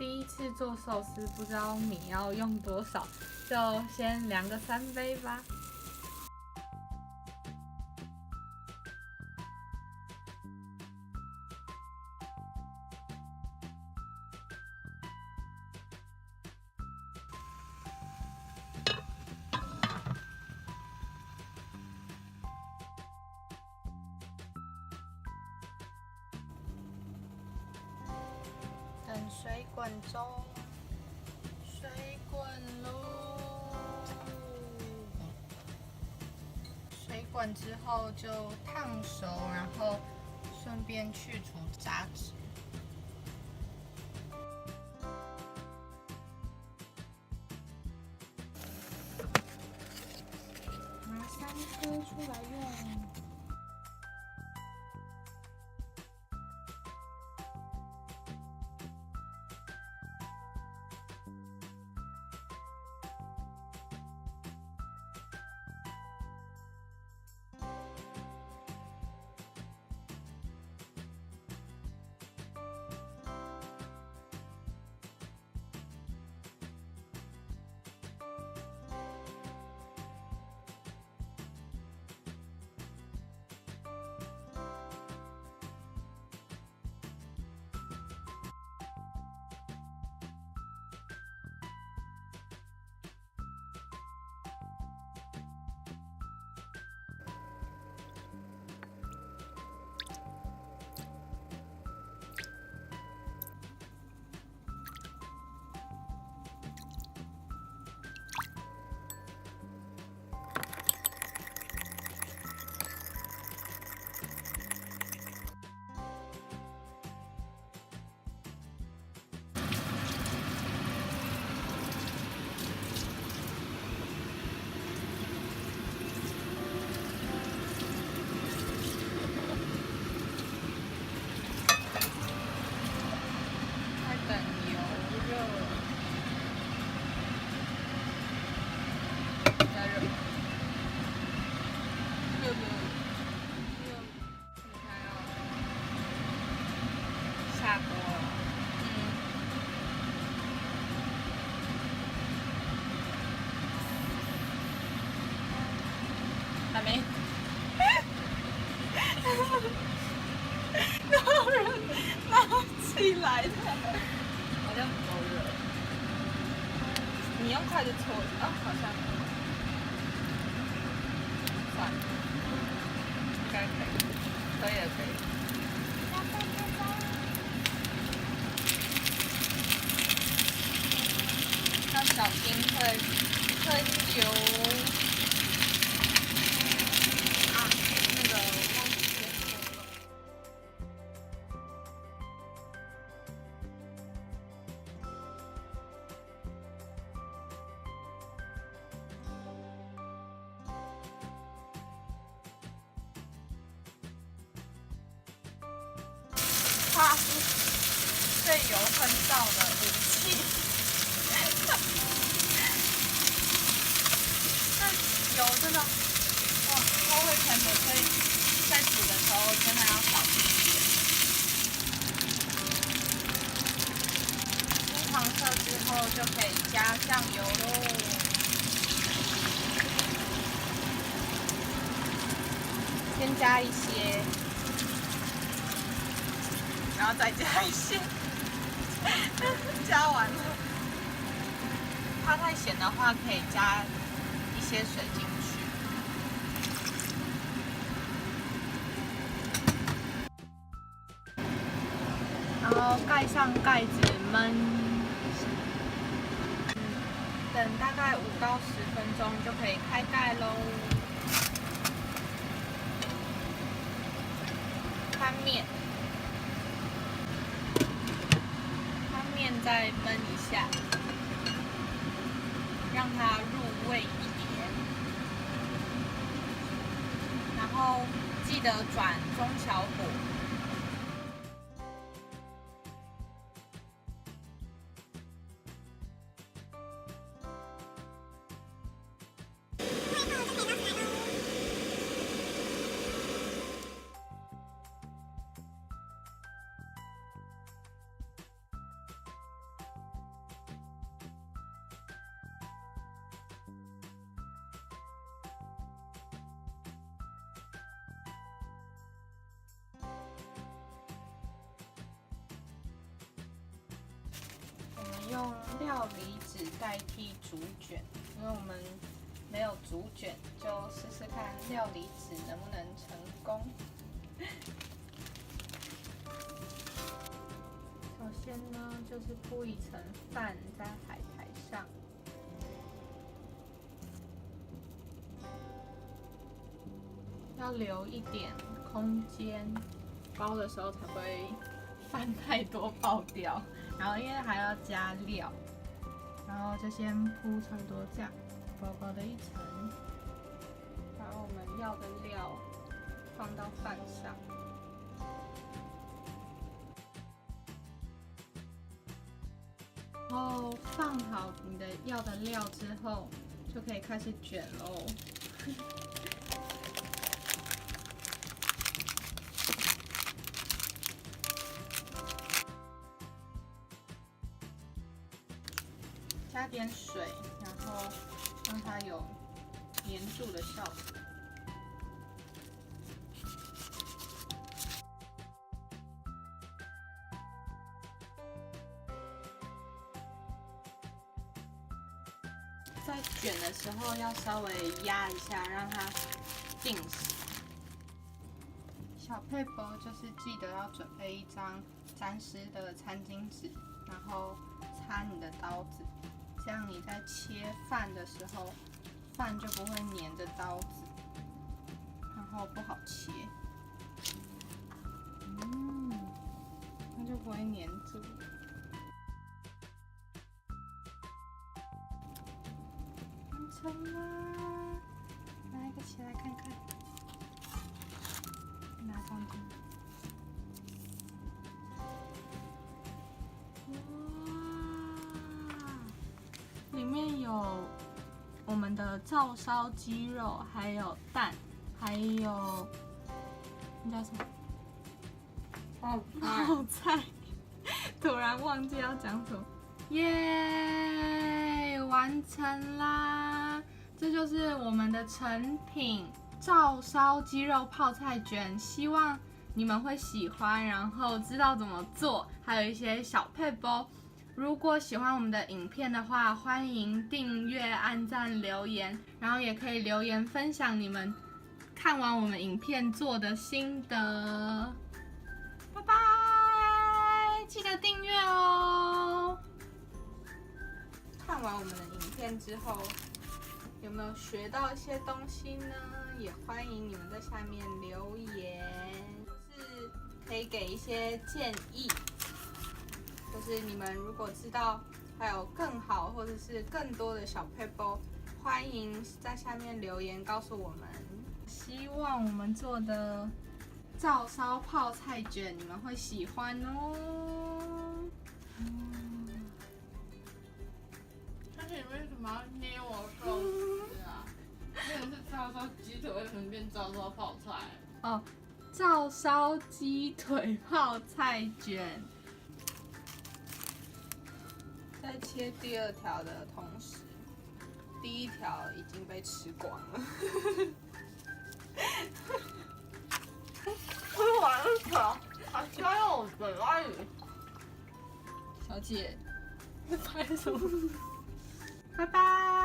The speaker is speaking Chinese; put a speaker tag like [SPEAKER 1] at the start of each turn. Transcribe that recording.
[SPEAKER 1] 第一次做寿司，不知道米要用多少，就先量个3杯吧。等水滚中，水滚喽！水滚之后就烫熟，然后顺便去除杂质。拿3颗出来用。下锅了，还没，哪有人拿起来的？好像不够热，你用筷子搓啊，好像，算了，应该可以，可以了，可以了。要小心会喷油啊！那个忘记切了。它是最有喷到的武器。油真的哇，超会喷的，所以在煮的时候真的要小心一点。出黄色之后就可以加酱油喽，先加一些，然后再加一些，加完了。怕太咸的话，可以加一些水进去。然后盖上盖子焖，等大概5到10分钟就可以开盖喽。翻面，再焖一下。让它入味一点，然后记得转中小火。用料理纸代替竹卷，因为我们没有竹卷，就试试看料理纸能不能成功。首先呢，就是铺一层饭在海苔上，要留一点空间，包的时候才不会饭太多爆掉。然后因为还要加料，然后就先铺差不多这样，薄薄的一层，把我们要的料放到饭上。然后放好你的要的料之后，就可以开始卷喽。加点水，然后让它有粘住的效果。在卷的时候要稍微压一下，让它定死。小配博就是记得要准备一张沾湿的餐巾纸，然后擦你的刀子，这样你在切饭的时候，饭就不会粘着刀子，然后不好切。那就不会粘住。完成啦！拿一个起来看看，拿上去。哇！里面有我们的照烧鸡肉，还有蛋，还有那叫什么？泡菜。突然忘记要讲什么。耶！完成啦！这就是我们的成品照烧鸡肉泡菜卷，希望你们会喜欢，然后知道怎么做，还有一些小撇步。如果喜欢我们的影片的话，欢迎订阅、按赞、留言，然后也可以留言分享你们看完我们影片做的心得。拜拜！记得订阅哦。看完我们的影片之后，有没有学到一些东西呢？也欢迎你们在下面留言，就是可以给一些建议。就是你们如果知道还有更好或者是更多的小撇步，欢迎在下面留言告诉我们。希望我们做的照烧泡菜卷你们会喜欢哦。
[SPEAKER 2] 但是你为什么要捏我手指啊？那个是照烧鸡腿，为什么变照烧泡菜？
[SPEAKER 1] 哦，照烧鸡腿泡菜卷。在切第二条的同时，第一条已经被吃光了。
[SPEAKER 2] 吃完一条，还加到我嘴巴里。
[SPEAKER 1] 小姐，拍什么？拜拜。